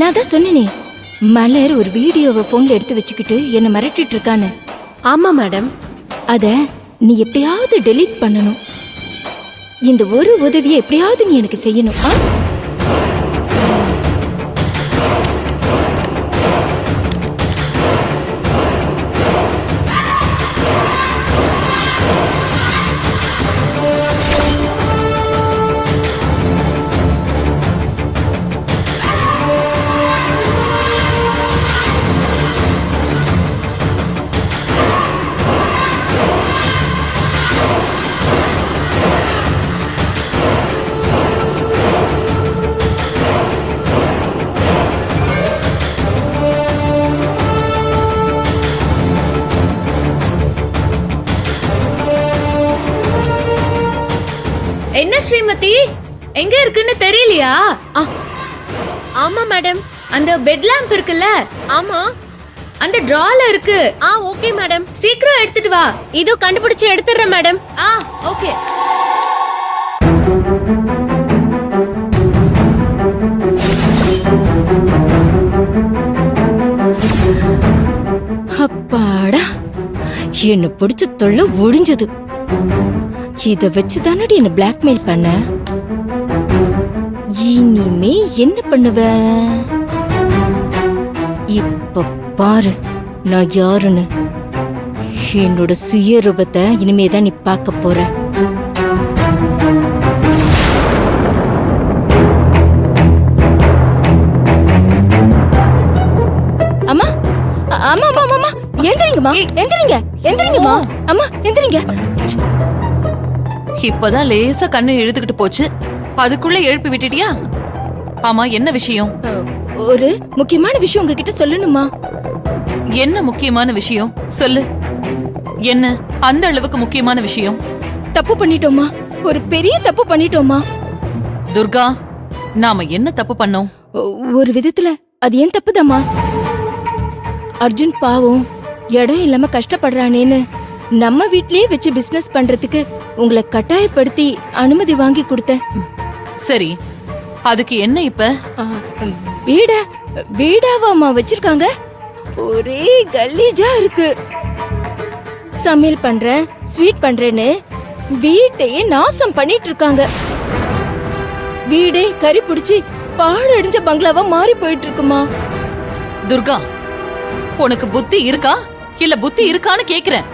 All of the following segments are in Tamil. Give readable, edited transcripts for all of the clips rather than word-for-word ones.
நான் தான் சொன்னேனே, மலர் ஒரு வீடியோவை போன்ல எடுத்து வச்சுக்கிட்டு என்ன மிரட்டிட்டு இருக்கான்னு. ஆமா மேடம். அத நீ எப்படியாவது டெலீட் பண்ணணும். இந்த ஒரு உதவியை எப்படியாவது நீ எனக்கு செய்யணும். என்ன ஸ்ரீமதி, எங்க இருக்குன்னு தெரியலையா? ஆமா மேடம். அந்த பெட் லேம்ப் இருக்குல்ல, ஆமா, அந்த டிரால இருக்கு. Okay madam. சீக்கிரம் எடுத்துட்டு வா. இதோ கண்டுபிடிச்சு எடுத்துறேன் மேடம். ஓகே. அப்பாடா, என்ன பிடிச்ச தொல்லை ஒடிஞ்சது. இத வச்சுதானடி என்ன பிளாக்மெயில் பண்ண. இனிமே என்ன பண்ணுவ? இப்ப பாரு நான் யாருன்னு. என்னோட சுயரூபத்தை இனிமேதான் நீ பார்க்க போற. அம்மா அம்மா அம்மா அம்மா எந்திரிங்கம்மா, எந்திரிங்க எந்திரிங்கம்மா. அம்மா எந்திரிங்க. இப்பதான் லேசா கண்ணு இழுத்துக்கிட்டு போச்சு, அதுக்குள்ள எழுப்பி விட்டுட்டியா? ஆமா, என்ன விஷயம்? ஒரு முக்கியமான விஷயம் உங்ககிட்ட சொல்லணுமா? என்ன முக்கியமான விஷயம் சொல்லு. என்ன அந்த அளவுக்கு முக்கியமான விஷயம்? தப்பு பண்ணிட்டோமா, ஒரு பெரிய தப்பு பண்ணிட்டோமா. துர்கா, நாம என்ன தப்பு பண்ணோம்? ஒரு விதத்துல அது ஏன் தப்புதாம்மா. அர்ஜுன் பாவம் இடம் இல்லாம கஷ்டப்படுறானேன்னு நம்ம வீட்லயே வச்சு பிசினஸ் பண்றதுக்கு உங்களை கட்டாயப்படுத்தி அனுமதி வாங்கி கொடுத்தேன். சரி, அதுக்கு என்ன இப்ப? வீடாவாமா வச்சிருக்காங்க. ஒரே கலீஜா இருக்கு. சமையல் பண்றேன், ஸ்வீட் பண்றேன்னு வீட்டையே நாசம் பண்ணிட்டு இருக்காங்க. வீடே கறி பிடிச்சி பாழடைஞ்ச பங்களாவா மாறி போயிட்டு இருக்குமா. துர்கா, உனக்கு புத்தி இருக்கா இல்ல புத்தி இருக்கான்னு கேக்குறேன்.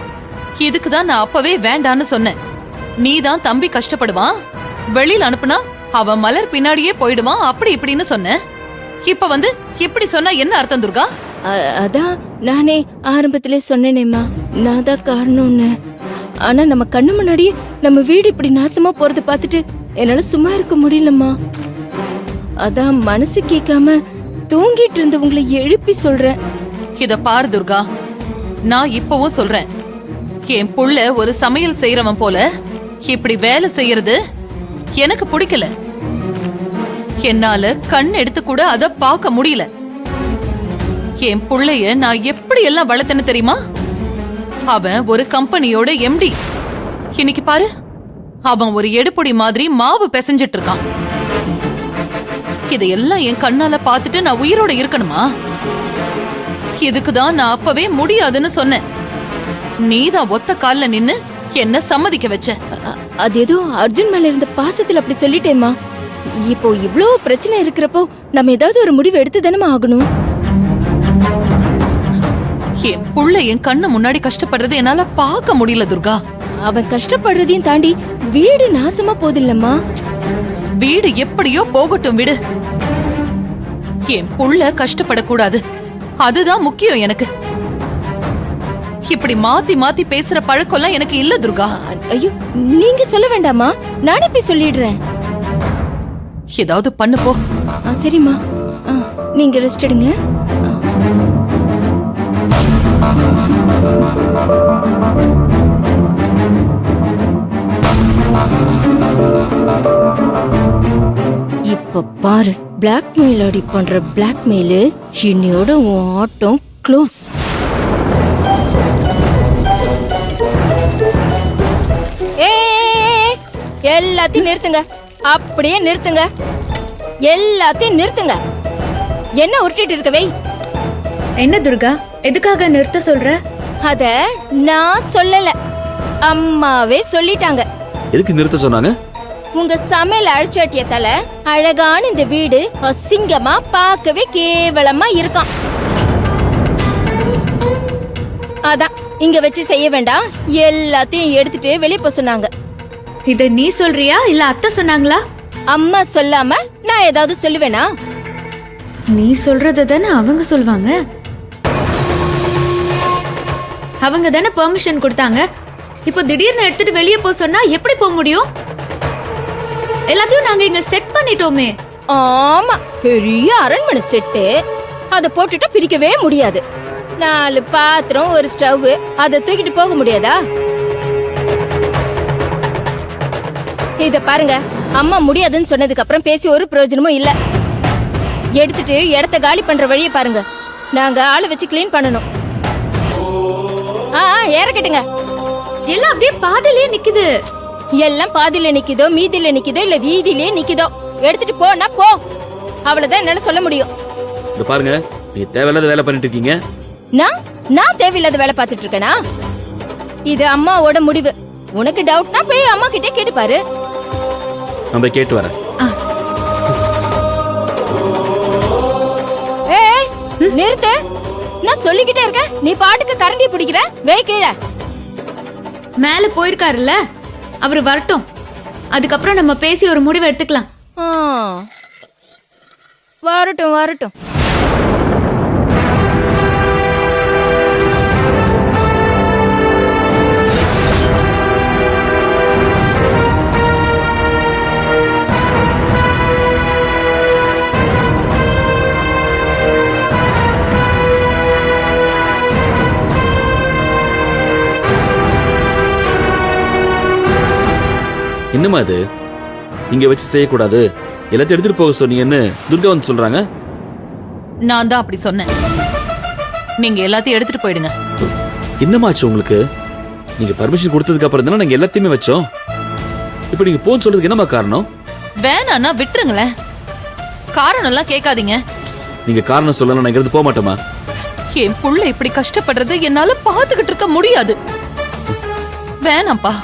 இதுக்குதான் நான் அப்பவே வேண்டான்னு சொன்னேன். நீதான் தம்பி கஷ்டப்படுவான், வெளியில அனுப்புனா அவன் மலர் பின்னாடியே போயிடுவான், அப்படி இப்படின்னு சொன்ன. இப்ப வந்து இப்படி சொன்னா என்ன அர்த்தம் துர்கா? அதான் நானே ஆரம்பத்திலே சொன்னேனேம்மா, நான் தான் காரணம்னு. ஆனா நம்ம கண்ணு முன்னாடியே நம்ம வீடு இப்படி நாசமா போறத பார்த்துட்டு என்னால சும்மா இருக்க முடியலம்மா. அதான் மனசு கேட்காம தூங்கிட்டு இருந்தவங்களை எழுப்பி சொல்றேன். இத பாரு துர்கா, நான் இப்பவும் சொல்றேன், என் புள்ள ஒரு சமையல் செய்யறவன் போல இப்படி வேலை செய்யறது எனக்கு பிடிக்கல. என்னால கண் எடுத்து கூட அத பார்க்க முடியல. என் புள்ளைய நான் எப்படி எல்லாம் வளர்த்தேன்னு தெரியுமா? அவன் ஒரு கம்பெனியோட எம்டி. இன்னைக்கு பாரு, அவன் ஒரு எடுப்பொடி மாதிரி மாவு பிசைஞ்சிட்டு இருக்கான். இதையெல்லாம் என் கண்ணால பார்த்துட்டு நான் உயிரோட இருக்கணுமா? இதுக்குதான் நான் அப்பவே முடியாதுன்னு சொன்னேன். நீதான் ஒத்த கால்ல நின்னு என்ன சம்மதிக்க வச்ச. அது ஏதோ அர்ஜுன் மேல இருந்த பாசத்துல அப்படி சொல்லிட்டேம்மா. இப்போ இவ்ளோ பிரச்சனை இருக்கிறப்போ நம்ம ஏதாவது ஒரு முடிவு எடுத்து தானே ஆகணும். என் புள்ள என் கண்ணு முன்னாடி கஷ்டப்படுறது என்னால பார்க்க முடியல துர்கா. அவன் கஷ்டப்படுறதையும் தாண்டி வீடு நாசமா போதில்லம்மா. வீடு எப்படியோ போகட்டும், விடு. என் புள்ள கஷ்டப்படக்கூடாது, அதுதான் முக்கியம் எனக்கு. இப்படி மாத்தி மாத்தி பேசுற பழக்கம்லாம் எனக்கு இல்ல துர்கா. ஐயோ, நீங்க சொல்ல வேண்டாமா, நானே போய் சொல்லிடுறேன். ஏதாவது பண்ணு போ. சரிம்மா, நீங்க ரெஸ்ட் எடுங்க. இப்ப பாரு, பிளாக்மெயில் அடி பண்ற பிளாக்மெயிலு. இன்னையோட உன் ஆட்டம் க்ளோஸ். எல்லாத்தையும் நிறுத்துங்க, அப்படியே நிறுத்துங்க, எல்லாத்தையும் நிறுத்துங்க. என்ன உருட்டிட்டு இருக்கவே? என்ன துர்கா, எதுக்காக நிறுத்த சொல்ற? அத நான் சொல்லல, அம்மாவே சொல்லிட்டாங்க. எதுக்கு நிறுத்த சொன்னாங்க? உங்க சமையல் அழைச்சாட்டியத்தால அழகான இந்த வீடு அசிங்கமா பார்க்கவே கேவலமா இருக்கான். அதான் இங்க வச்சு செய்ய வேண்டாம், எல்லாத்தையும் எடுத்துட்டு வெளியே போக சொன்னாங்க. இத நீ சொல்றியா இல்ல அத்தை சொன்னாங்களா? அம்மா சொல்லாம நான் ஏதாவது சொல்லுவேனா? நீ சொல்றத தானே அவங்க சொல்வாங்க. அவங்க தானே பெர்மிஷன் கொடுத்தாங்க. இப்போ திடீர்னு எடுத்துட்டு வெளியே போக சொன்னா எப்படி போக முடியும்? எல்லாத்தையும் நாங்க இங்க செட் பண்ணிட்டோமே. ஆமா, பெரிய அரண்மனை செட்டு. அத போட்டுட்டா பிரிக்கவே முடியாது. 4 பாத்திரம், ஒரு ஸ்டவ், அத தூக்கிட்டு போக முடியாதா? இத பாருங்க, அம்மா முடியாதுன்னு சொன்னதுக்கு அப்புறம் பேசி ஒரு பிரயோஜனமும் இல்ல. எடுத்துட்டு இடத்த காலி பண்ற வழியை பாருங்க. நாங்க ஆளு வச்சு கிளீன் பண்ணணும். ஏறக்கட்டுங்க. எல்லாம் அப்படியே பாதியிலே நிக்குது. எல்லாம் பாதியில நிக்குதோ, மீதியில நிக்குதோ, இல்ல வீதியிலே நிக்குதோ, எடுத்துட்டு போனா போ. அவ்வளவுதான் என்னால சொல்ல முடியும். இந்த பாருங்க, நீங்க தேவையில்லாத வேலை பண்ணிட்டு இருக்கீங்க. நான் தேவையில்லாத வேலை பார்த்துட்டு இருக்கேனா? இது அம்மாவோட முடிவு. உனக்கு டவுட்னா போய் அம்மா கிட்ட கேட்டு பாரு. நான் போய் கேட்டு வரேன். ஏய், நிறுத்து. நான் சொல்லிக்கிட்டே இருக்கேன், நீ பாட்டுக்கு கரண்டி பிடிக்கிற. வே கீழே. மேல போயிருக்காருல்ல, அவரு வரட்டும். அதுக்கப்புறம் நம்ம பேசி ஒரு முடிவு எடுத்துக்கலாம். வரட்டும் வரட்டும். என்னமா இது? இங்க வச்சு செய்யக்கூடாது, எல்லாத்தையும் எடுத்துட்டு போக சொன்னீங்கன்னு துர்கா வந்து சொல்றாங்க. நான் தான் அப்படி சொன்னேன். நீங்க எல்லாத்தையும் எடுத்துட்டு போயிடுங்க. என்னமாச்சு உங்களுக்கு? நீங்க பர்மிஷன் கொடுத்ததுக்கு அப்புறம் தானே நாங்க எல்லாத்தையுமே வச்சோம். இப்ப நீங்க போன்னு சொல்றதுக்கு என்னமா காரணம்? வேணான்னா விட்டுருங்களேன். காரணம் எல்லாம் கேட்காதீங்க. நீங்க காரணம் சொல்லலாம், நான் இங்கிருந்து போக மாட்டோமா? என் புள்ள இப்படி கஷ்டப்படுறது என்னால பாத்துக்கிட்டு இருக்க முடியாது. வேணாம்ப்பா.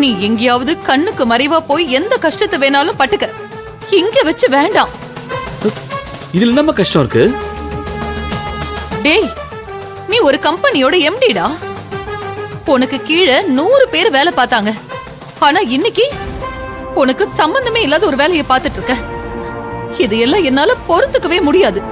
நீ எங்கேயாவது கண்ணுக்கு மறைவா போய் எந்த கஷ்டத்தை வேணாலும் பட்டுக்க. இங்க வச்சு வேண்டாம். இதுல என்னமா கஷ்டம் இருக்கு? டேய், நீ ஒரு கம்பெனியோட எம்டிடா. உனக்கு கீழே 100 பேர் வேலை பார்த்தாங்க. ஆனா இன்னைக்கு உனக்கு சம்பந்தமே இல்லாத ஒரு வேலையை பார்த்துட்டு இருக்க. இதையெல்லாம் என்னால பொறுத்துக்கவே முடியாது.